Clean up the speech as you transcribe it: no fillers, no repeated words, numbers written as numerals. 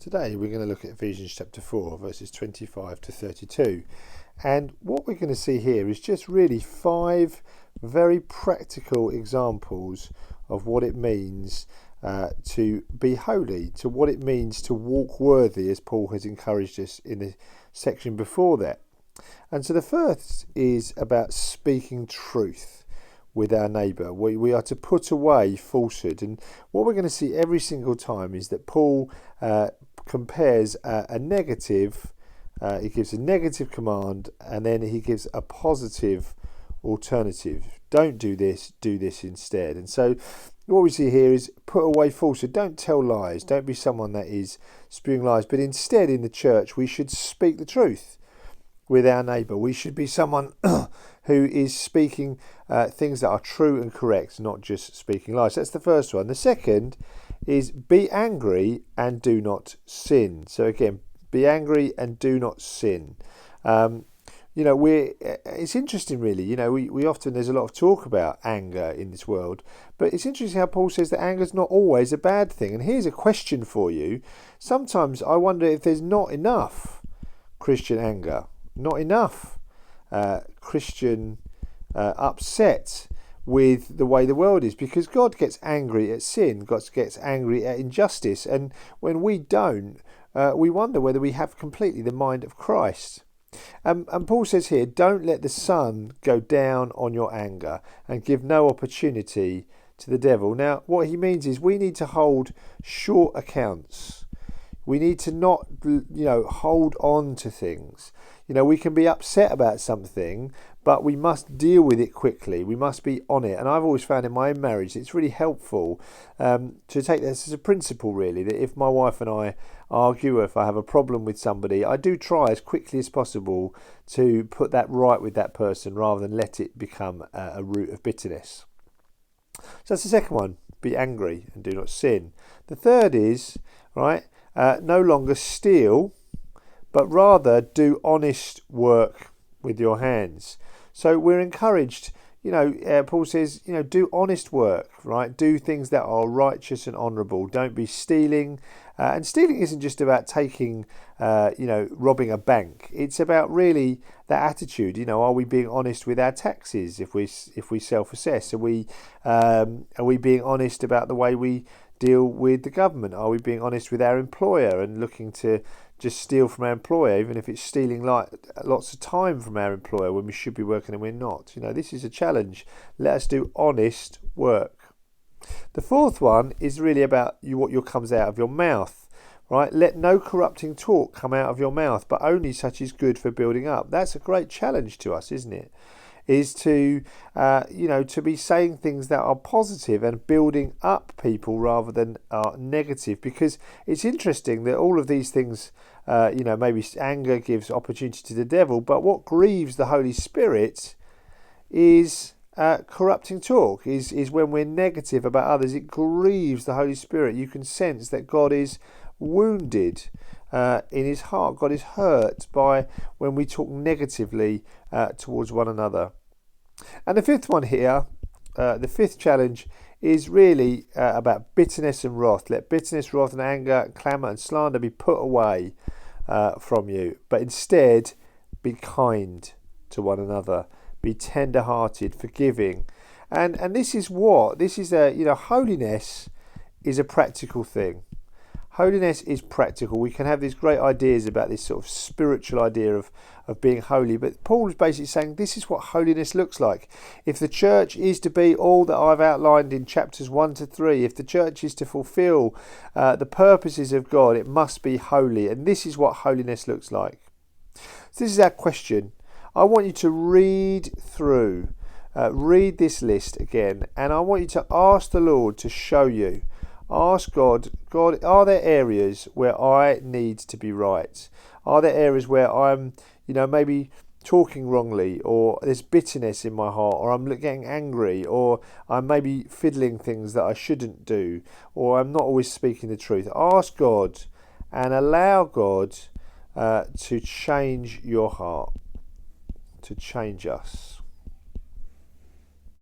Today we're going to look at Ephesians chapter 4 verses 25 to 32, and what we're going to see here is just really 5 very practical examples of what it means to be holy, to what it means to walk worthy, as Paul has encouraged us in the section before that. And so the first is about speaking truth with our neighbour. We are to put away falsehood, and what we're going to see every single time is that Paul compares a negative, he gives a negative command, and then he gives a positive alternative. Don't do this instead. And so what we see here is put away falsehood. Don't tell lies. Don't be someone that is spewing lies, but instead in the church we should speak the truth with our neighbour. We should be someone who is speaking things that are true and correct, not just speaking lies. That's the first one. The second is be angry and do not sin. So again, be angry and do not sin. It's interesting really, we often, there's a lot of talk about anger in this world, but it's interesting how Paul says that anger is not always a bad thing. And here's a question for you. Sometimes I wonder if there's not enough Christian anger, not enough Christian upset with the way the world is, because God gets angry at sin, God gets angry at injustice, and when we don't, we wonder whether we have completely the mind of Christ. And Paul says here, don't let the sun go down on your anger and give no opportunity to the devil. Now, what he means is we need to hold short accounts. We need to not, hold on to things. We can be upset about something, but we must deal with it quickly. We must be on it. And I've always found in my own marriage, it's really helpful to take this as a principle, really, that if my wife and I argue, or if I have a problem with somebody, I do try as quickly as possible to put that right with that person rather than let it become a root of bitterness. So that's the second one, be angry and do not sin. The third is, no longer steal, but rather do honest work with your hands. So we're encouraged, Paul says, do honest work, right? Do things that are righteous and honourable. Don't be stealing. And stealing isn't just about taking, robbing a bank. It's about really that attitude. Are we being honest with our taxes? If we self-assess, are we being honest about the way we deal with the government? Are we being honest with our employer and looking to just steal from our employer, even if it's stealing lots of time from our employer when we should be working and we're not? This is a challenge. Let us do honest work. The fourth one is really about what comes out of your mouth, right? Let no corrupting talk come out of your mouth, but only such is good for building up. That's a great challenge to us, isn't it? Is to be saying things that are positive and building up people rather than are negative, because it's interesting that all of these things, maybe anger gives opportunity to the devil, but what grieves the Holy Spirit is corrupting talk, is when we're negative about others. It grieves the Holy Spirit. You can sense that God is wounded in his heart. God is hurt by when we talk negatively towards one another. And the fifth one here, the fifth challenge, is really about bitterness and wrath. Let bitterness, wrath and anger, clamour and slander be put away from you, but instead be kind to one another, be tender-hearted, forgiving. And this is holiness is a practical thing. Holiness is practical. We can have these great ideas about this sort of spiritual idea of being holy, but Paul is basically saying this is what holiness looks like. If the church is to be all that I've outlined in chapters 1 to 3, if the church is to fulfill the purposes of God, it must be holy. And this is what holiness looks like. So this is our question. I want you to read this list again, and I want you to ask the Lord to show you. Ask God, are there areas where I need to be right? Are there areas where I'm, maybe talking wrongly, or there's bitterness in my heart, or I'm getting angry, or I'm maybe fiddling things that I shouldn't do, or I'm not always speaking the truth? Ask God and allow God to change your heart, to change us.